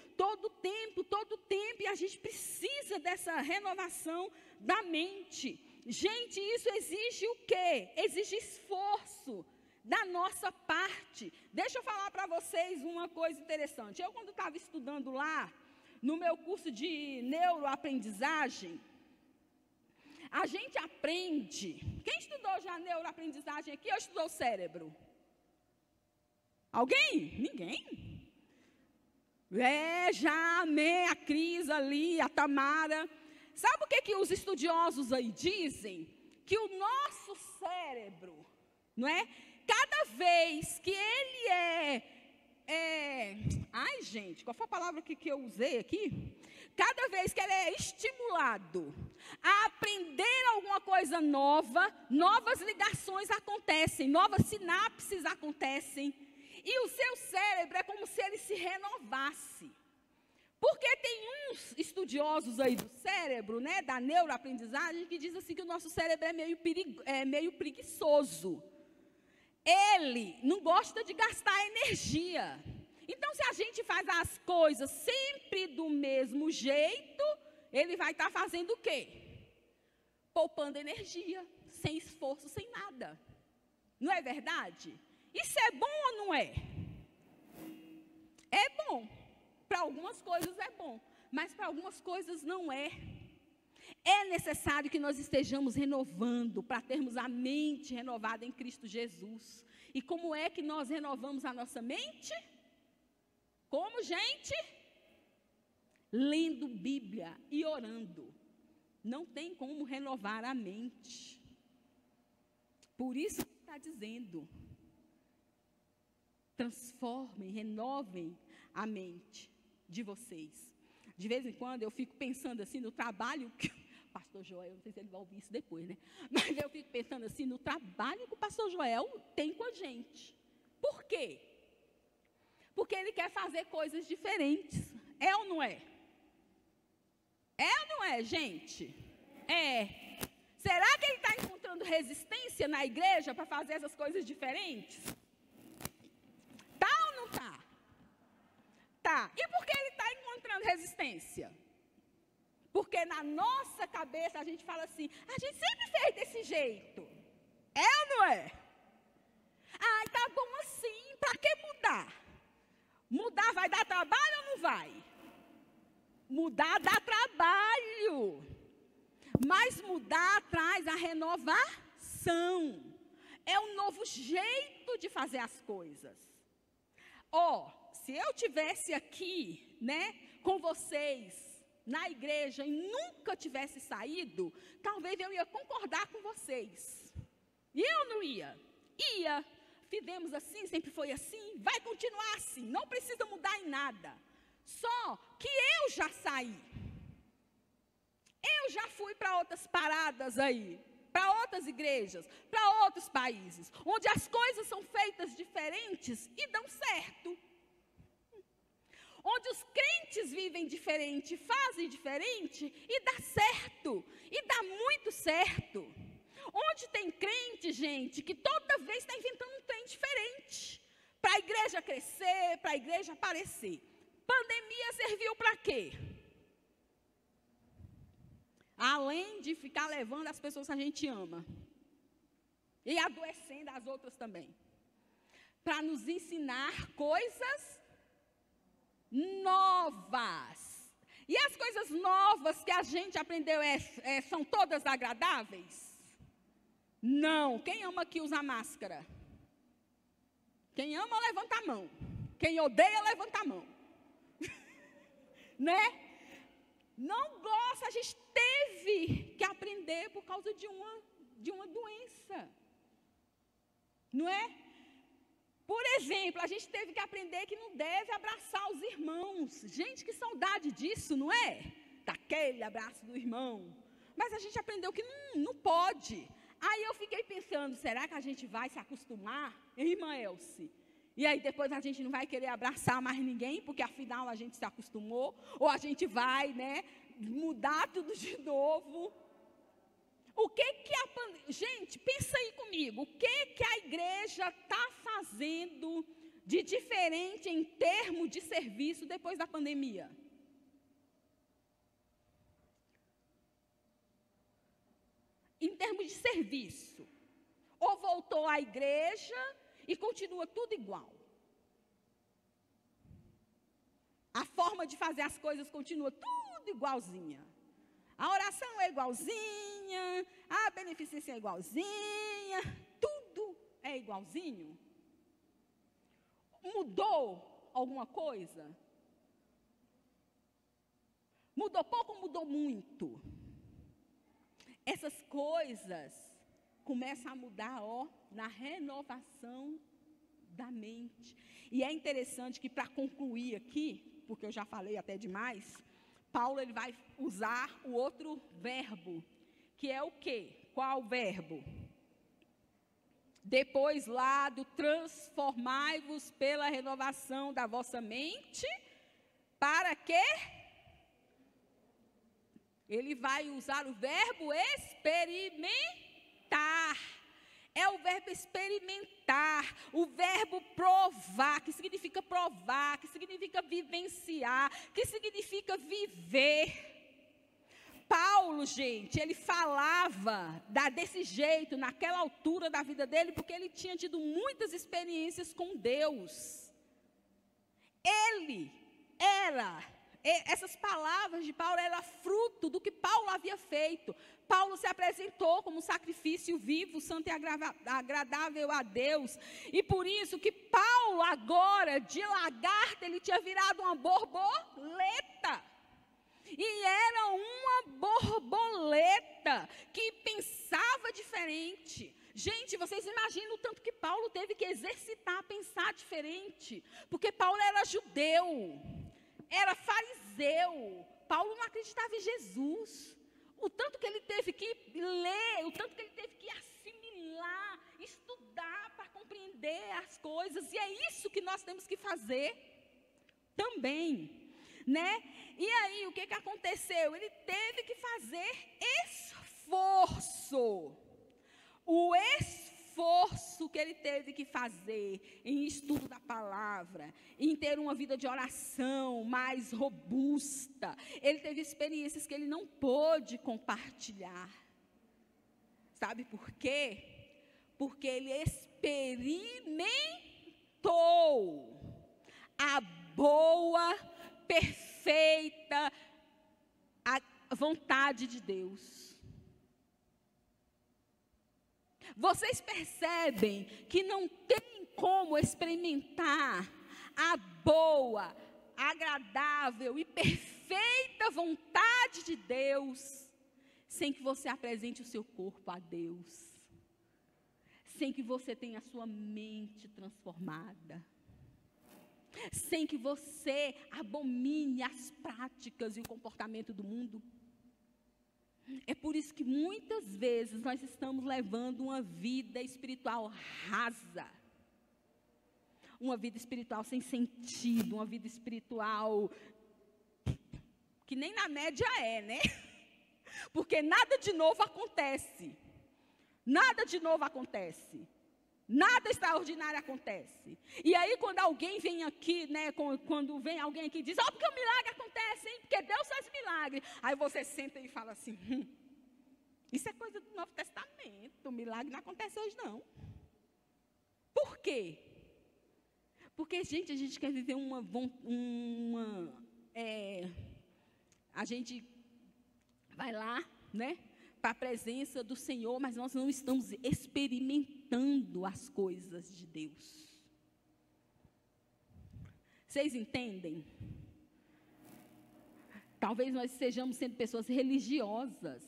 e a gente precisa dessa renovação da mente. Gente, isso exige o quê? Exige esforço da nossa parte. Deixa eu falar para vocês uma coisa interessante. Eu, quando estava estudando lá, no meu curso de neuroaprendizagem, a gente aprende. Quem estudou já neuroaprendizagem aqui ou estudou cérebro? Alguém? Ninguém? Já amei a Cris ali, a Tamara. Sabe o que os estudiosos aí dizem? Que o nosso cérebro, não é? Cada vez que ele ai, gente, qual foi a palavra que eu usei aqui? Cada vez que ele é estimulado a aprender alguma coisa nova, novas ligações acontecem, novas sinapses acontecem, e o seu cérebro é como se ele se renovasse. Porque tem uns estudiosos aí do cérebro, né, da neuroaprendizagem, que dizem assim que o nosso cérebro é meio preguiçoso. Ele não gosta de gastar energia. Então, se a gente faz as coisas sempre do mesmo jeito, ele vai estar fazendo o quê? Poupando energia, sem esforço, sem nada. Não é verdade? Isso é bom ou não é? É bom. Para algumas coisas é bom, mas para algumas coisas não é. É necessário que nós estejamos renovando, para termos a mente renovada em Cristo Jesus. E como é que nós renovamos a nossa mente? Como, gente? Lendo Bíblia e orando. Não tem como renovar a mente. Por isso que está dizendo, transformem, renovem a mente de vocês. De vez em quando eu fico pensando assim no trabalho que o pastor Joel, não sei se ele vai ouvir isso depois, né? Mas eu fico pensando assim no trabalho que o pastor Joel tem com a gente. Por quê? Porque ele quer fazer coisas diferentes. É ou não é? É ou não é, gente? É. Será que ele está encontrando resistência na igreja para fazer essas coisas diferentes? Tá ou não tá? Tá. E por que ele está encontrando resistência? Porque na nossa cabeça a gente fala assim, a gente sempre fez desse jeito. É ou não é? Ai, tá bom assim, para que mudar? Mudar vai dar trabalho ou não vai? Mudar dá trabalho. Mas mudar traz a renovação. É um novo jeito de fazer as coisas. Se eu tivesse aqui, né, com vocês, na igreja, e nunca tivesse saído, talvez eu ia concordar com vocês. E eu não ia. Ia. Fizemos assim, sempre foi assim, vai continuar assim, não precisa mudar em nada. Só que eu já saí. Eu já fui para outras paradas aí, para outras igrejas, para outros países, onde as coisas são feitas diferentes e dão certo. Onde os crentes vivem diferente, fazem diferente e dá certo, e dá muito certo. Onde tem crente, gente, que toda vez está inventando um trem diferente, para a igreja crescer, para a igreja aparecer. Pandemia serviu para quê? Além de ficar levando as pessoas que a gente ama, e adoecendo as outras também. para nos ensinar coisas novas. E as coisas novas que a gente aprendeu são todas agradáveis? Não. Quem ama aqui usar máscara? Quem ama, levanta a mão. Quem odeia, levanta a mão. Né? Não gosta, a gente teve que aprender por causa de uma doença. Não é? Por exemplo, a gente teve que aprender que não deve abraçar os irmãos. Gente, que saudade disso, não é? Daquele abraço do irmão. Mas a gente aprendeu que não pode. Aí eu fiquei pensando, será que a gente vai se acostumar, irmã Elce? E aí depois a gente não vai querer abraçar mais ninguém, porque afinal a gente se acostumou. Ou a gente vai, né, mudar tudo de novo. O que gente, pensa aí comigo, o que a igreja está fazendo de diferente em termos de serviço depois da pandemia? Em termos de serviço, ou voltou à igreja e continua tudo igual? A forma de fazer as coisas continua tudo igualzinha. A oração é igualzinha, a beneficência é igualzinha, tudo é igualzinho. Mudou alguma coisa? Mudou pouco ou mudou muito? Essas coisas começam a mudar, na renovação da mente. E é interessante que, para concluir aqui, porque eu já falei até demais, Paulo ele vai usar o outro verbo, que é o quê? Qual verbo? Depois lá do transformai-vos pela renovação da vossa mente, para quê? Ele vai usar o verbo experimentar. É o verbo experimentar, o verbo provar, que significa provar, que significa vivenciar, que significa viver. Paulo, gente, ele falava desse jeito, naquela altura da vida dele, porque ele tinha tido muitas experiências com Deus. Essas palavras de Paulo eram fruto do que Paulo havia feito. Paulo se apresentou como um sacrifício vivo, santo e agradável a Deus. E por isso que Paulo agora, de lagarta, ele tinha virado uma borboleta. E era uma borboleta que pensava diferente. Gente, vocês imaginam o tanto que Paulo teve que exercitar a pensar diferente. Porque Paulo era judeu, era fariseu. Paulo não acreditava em Jesus. O tanto que ele teve que ler, o tanto que ele teve que assimilar, estudar para compreender as coisas. E é isso que nós temos que fazer também, né? E aí, o que aconteceu? Ele teve que fazer esforço. O esforço que ele teve que fazer em estudo da palavra, em ter uma vida de oração mais robusta. Ele teve experiências que ele não pôde compartilhar. Sabe por quê? Porque ele experimentou a boa, perfeita a vontade de Deus. Vocês percebem que não tem como experimentar a boa, agradável e perfeita vontade de Deus sem que você apresente o seu corpo a Deus, sem que você tenha a sua mente transformada, sem que você abomine as práticas e o comportamento do mundo. É por isso que muitas vezes nós estamos levando uma vida espiritual rasa, uma vida espiritual sem sentido, uma vida espiritual que nem na média né? Porque nada de novo acontece, nada de novo acontece. Nada extraordinário acontece. E aí quando alguém vem aqui, né, quando vem alguém aqui e diz, porque o milagre acontece, hein? Porque Deus faz milagre. Aí você senta e fala assim, isso é coisa do Novo Testamento, o milagre não acontece hoje não. Por quê? Porque, gente, a gente quer viver a gente vai lá, né, para a presença do Senhor, mas nós não estamos experimentando as coisas de Deus. Vocês entendem? Talvez nós sejamos sendo pessoas religiosas,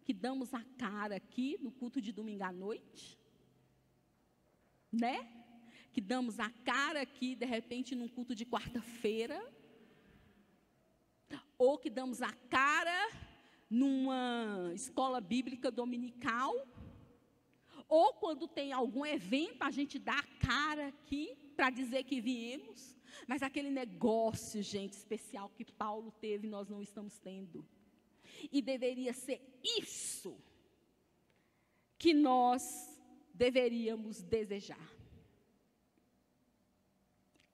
que damos a cara aqui no culto de domingo à noite, né? Que damos a cara aqui, de repente, num culto de quarta-feira, ou que damos a cara numa escola bíblica dominical, ou quando tem algum evento, a gente dá a cara aqui para dizer que viemos, mas aquele negócio, gente, especial que Paulo teve, nós não estamos tendo. E deveria ser isso que nós deveríamos desejar.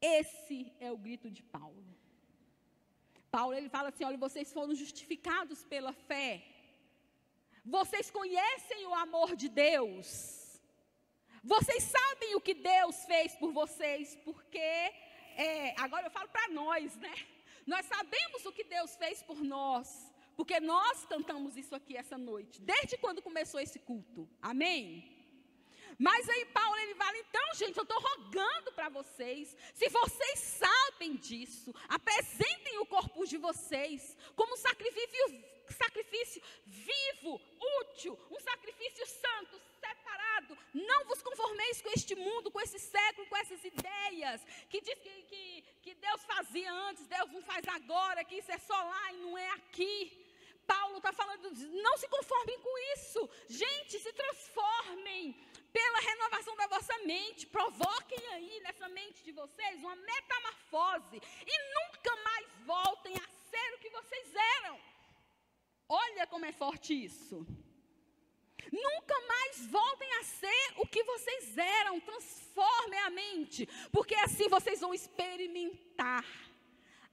Esse é o grito de Paulo. Paulo, ele fala assim, olha, vocês foram justificados pela fé. Vocês conhecem o amor de Deus. Vocês sabem o que Deus fez por vocês, porque, agora eu falo para nós, né? Nós sabemos o que Deus fez por nós, porque nós cantamos isso aqui essa noite, desde quando começou esse culto. Amém? Mas aí Paulo, ele fala, então, gente, eu estou rogando para vocês, se vocês sabem disso, apresentem o corpo de vocês como um sacrifício vivo, útil, um sacrifício santo, separado. Não vos conformeis com este mundo, com esse século, com essas ideias, que diz que Deus fazia antes, Deus não faz agora, que isso é só lá e não é aqui. Paulo está falando, não se conformem com isso. Gente, se transformem pela renovação da vossa mente. Provoquem aí nessa mente de vocês uma metamorfose. E nunca mais voltem a ser o que vocês eram. Olha como é forte isso. Nunca mais voltem a ser o que vocês eram. Transformem a mente. Porque assim vocês vão experimentar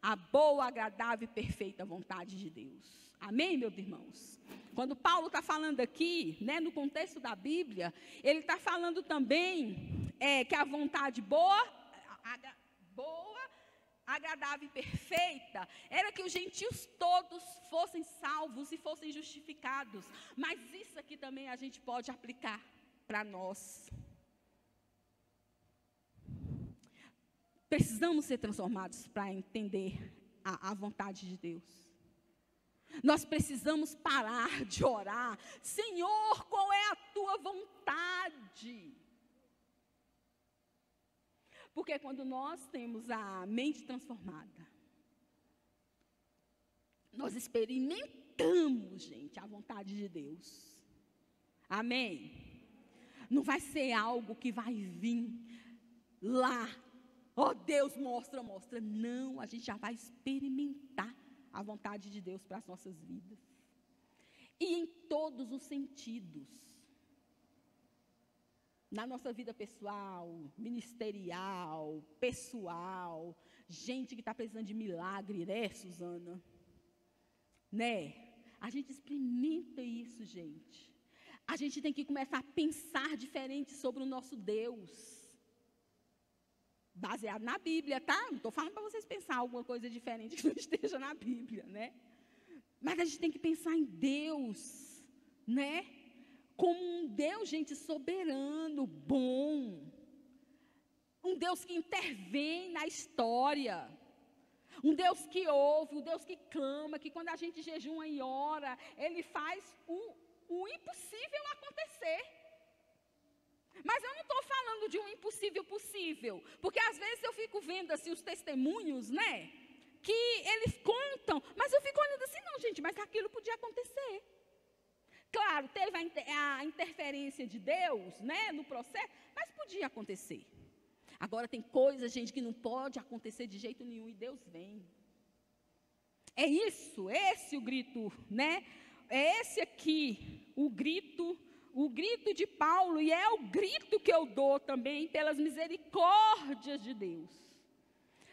a boa, agradável e perfeita vontade de Deus. Amém, meus irmãos? Quando Paulo está falando aqui, né, no contexto da Bíblia, ele está falando também que a vontade boa, agradável e perfeita, era que os gentios todos fossem salvos e fossem justificados. Mas isso aqui também a gente pode aplicar para nós. Precisamos ser transformados para entender a vontade de Deus. Nós precisamos parar de orar, Senhor, qual é a tua vontade? Porque quando nós temos a mente transformada, nós experimentamos, gente, a vontade de Deus. Amém? Não vai ser algo que vai vir lá, ó Deus, mostra. Não, a gente já vai experimentar a vontade de Deus para as nossas vidas. E em todos os sentidos. Na nossa vida pessoal, ministerial, pessoal. Gente que está precisando de milagre, né, Suzana? Né? A gente experimenta isso, gente. A gente tem que começar a pensar diferente sobre o nosso Deus. Baseado na Bíblia, tá? Não estou falando para vocês pensar alguma coisa diferente que não esteja na Bíblia, né? Mas a gente tem que pensar em Deus, né? Como um Deus, gente, soberano, bom. Um Deus que intervém na história. Um Deus que ouve, um Deus que clama, que quando a gente jejuma e ora, Ele faz o impossível acontecer. Mas eu não estou falando de um impossível possível, porque às vezes eu fico vendo assim os testemunhos, né, que eles contam, mas eu fico olhando assim, não, gente, mas aquilo podia acontecer. Claro, teve a interferência de Deus, né, no processo, mas podia acontecer. Agora tem coisas, gente, que não pode acontecer de jeito nenhum e Deus vem. É isso, esse o grito, né, é esse aqui, o grito de Paulo, e é o grito que eu dou também pelas misericórdias de Deus.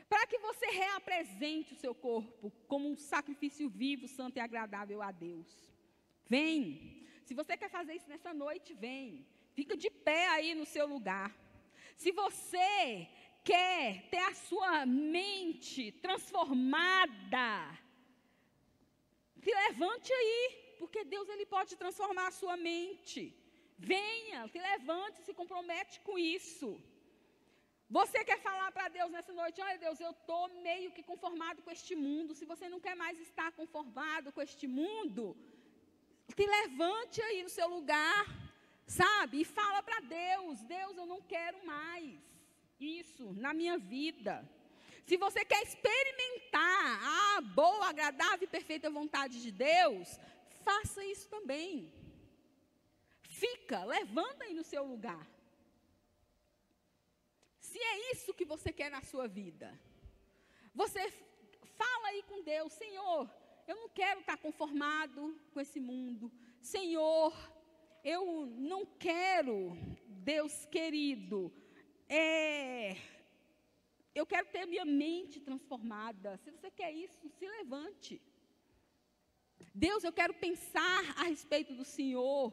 Para que você reapresente o seu corpo como um sacrifício vivo, santo e agradável a Deus. Vem. Se você quer fazer isso nessa noite, vem. Fica de pé aí no seu lugar. Se você quer ter a sua mente transformada, se levante aí, porque Deus ele pode transformar a sua mente. Venha, se levante, se compromete com isso. Você quer falar para Deus nessa noite: olha Deus, eu estou meio que conformado com este mundo. Se você não quer mais estar conformado com este mundo, se levante aí no seu lugar, sabe? E fala para Deus: Deus, eu não quero mais isso na minha vida. Se você quer experimentar a boa, agradável e perfeita vontade de Deus, faça isso também. Levanta aí no seu lugar. Se é isso que você quer na sua vida, você fala aí com Deus: Senhor, eu não quero estar conformado com esse mundo. Senhor, eu não quero, Deus querido, eu quero ter minha mente transformada. Se você quer isso, se levante. Deus, eu quero pensar a respeito do Senhor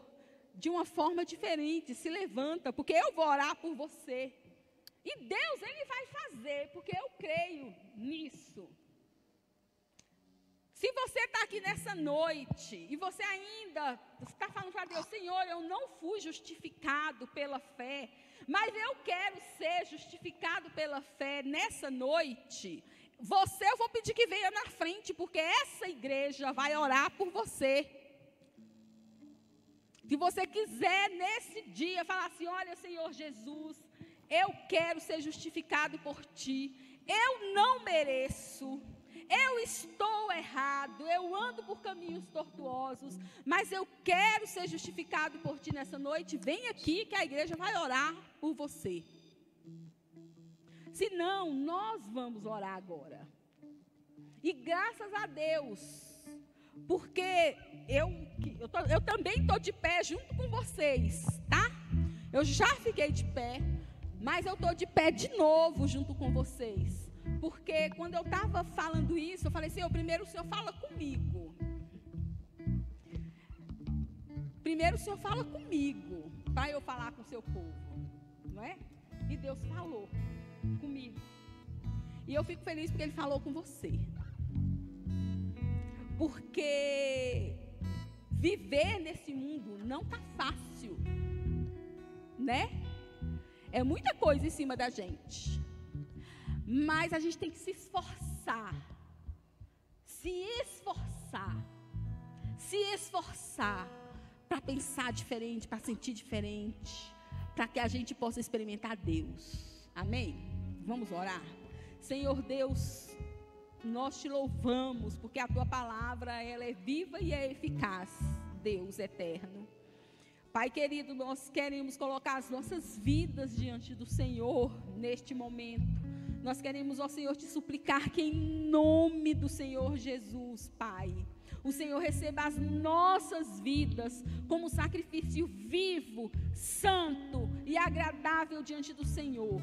de uma forma diferente. Se levanta, porque eu vou orar por você. E Deus, Ele vai fazer, porque eu creio nisso. Se você está aqui nessa noite e você ainda está falando para Deus: Senhor, eu não fui justificado pela fé, mas eu quero ser justificado pela fé nessa noite, eu vou pedir que venha na frente, porque essa igreja vai orar por você. Se você quiser nesse dia falar assim: olha Senhor Jesus, eu quero ser justificado por Ti, eu não mereço, eu estou errado, eu ando por caminhos tortuosos, mas eu quero ser justificado por Ti nessa noite, vem aqui que a igreja vai orar por você. Se não, nós vamos orar agora. E graças a Deus, porque eu também estou de pé junto com vocês, tá? Eu já fiquei de pé, mas eu estou de pé de novo junto com vocês. Porque quando eu estava falando isso, eu falei: Senhor, primeiro o Senhor fala comigo. Primeiro o Senhor fala comigo, para eu falar com o seu povo, não é? E Deus falou comigo. E eu fico feliz porque Ele falou com você. Porque viver nesse mundo não está fácil, né? É muita coisa em cima da gente. Mas a gente tem que se esforçar. Se esforçar para pensar diferente, para sentir diferente, para que a gente possa experimentar Deus. Amém? Vamos orar? Senhor Deus, nós Te louvamos, porque a Tua palavra, ela é viva e é eficaz, Deus eterno. Pai querido, nós queremos colocar as nossas vidas diante do Senhor neste momento. Nós queremos, ó Senhor, Te suplicar que em nome do Senhor Jesus, Pai, o Senhor receba as nossas vidas como sacrifício vivo, santo e agradável diante do Senhor.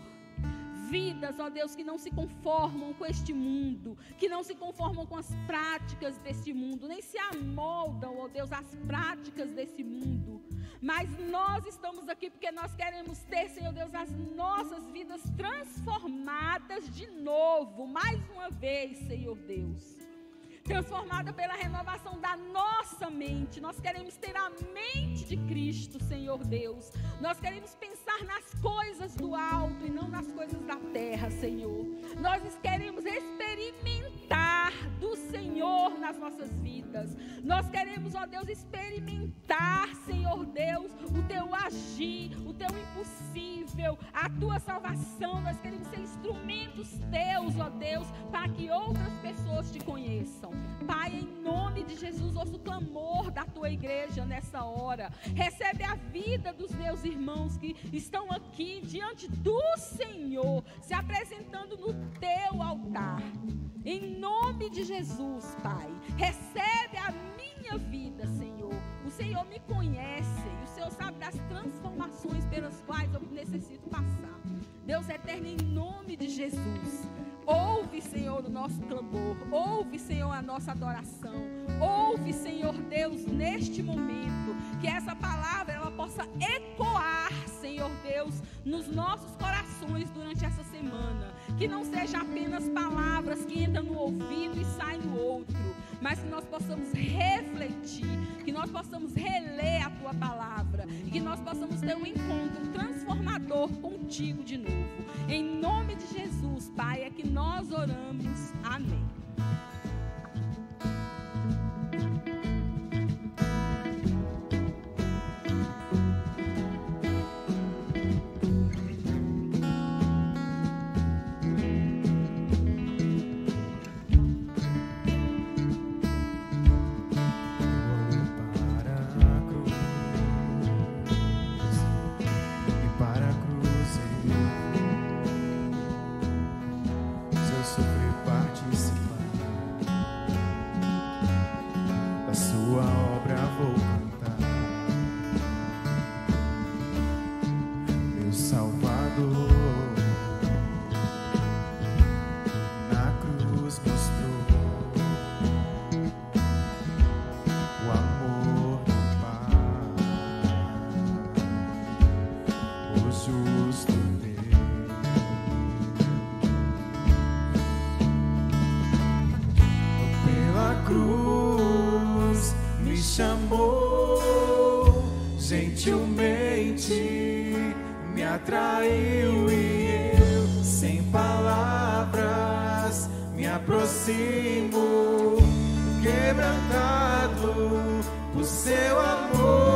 Vidas, ó Deus, que não se conformam com este mundo, que não se conformam com as práticas deste mundo, nem se amoldam, ó Deus, às práticas desse mundo. Mas nós estamos aqui porque nós queremos ter, Senhor Deus, as nossas vidas transformadas de novo, mais uma vez, Senhor Deus. Transformada pela renovação da nossa mente. Nós queremos ter a mente de Cristo, Senhor Deus. Nós queremos pensar nas coisas do alto e não nas coisas da terra, Senhor. Nós queremos experimentar do Senhor nas nossas vidas. Nós queremos, ó Deus, experimentar, Senhor Deus, o Teu agir, o Teu impossível, a Tua salvação. Nós queremos ser instrumentos Teus, ó Deus, para que outras pessoas Te conheçam. Pai, em nome de Jesus, ouço o clamor da Tua igreja nessa hora. Recebe a vida dos meus irmãos que estão aqui diante do Senhor, se apresentando no Teu altar. Em nome de Jesus, Pai, recebe a minha vida, Senhor. O Senhor me conhece e o Senhor sabe das transformações pelas quais eu necessito passar. Deus eterno, em nome de Jesus, ouve, Senhor, o nosso clamor. Ouve, Senhor, a nossa adoração. Ouve, Senhor Deus, neste momento, que essa palavra ela possa ecoar, Senhor Deus, Deus, nos nossos corações durante essa semana. Que não seja apenas palavras que entram no ouvido e saem no outro, mas que nós possamos refletir, que nós possamos reler a Tua palavra e que nós possamos ter um encontro transformador contigo de novo. Em nome de Jesus, Pai, é que nós oramos. Amém. Atraiu e eu, sem palavras, me aproximo, quebrantado por seu amor.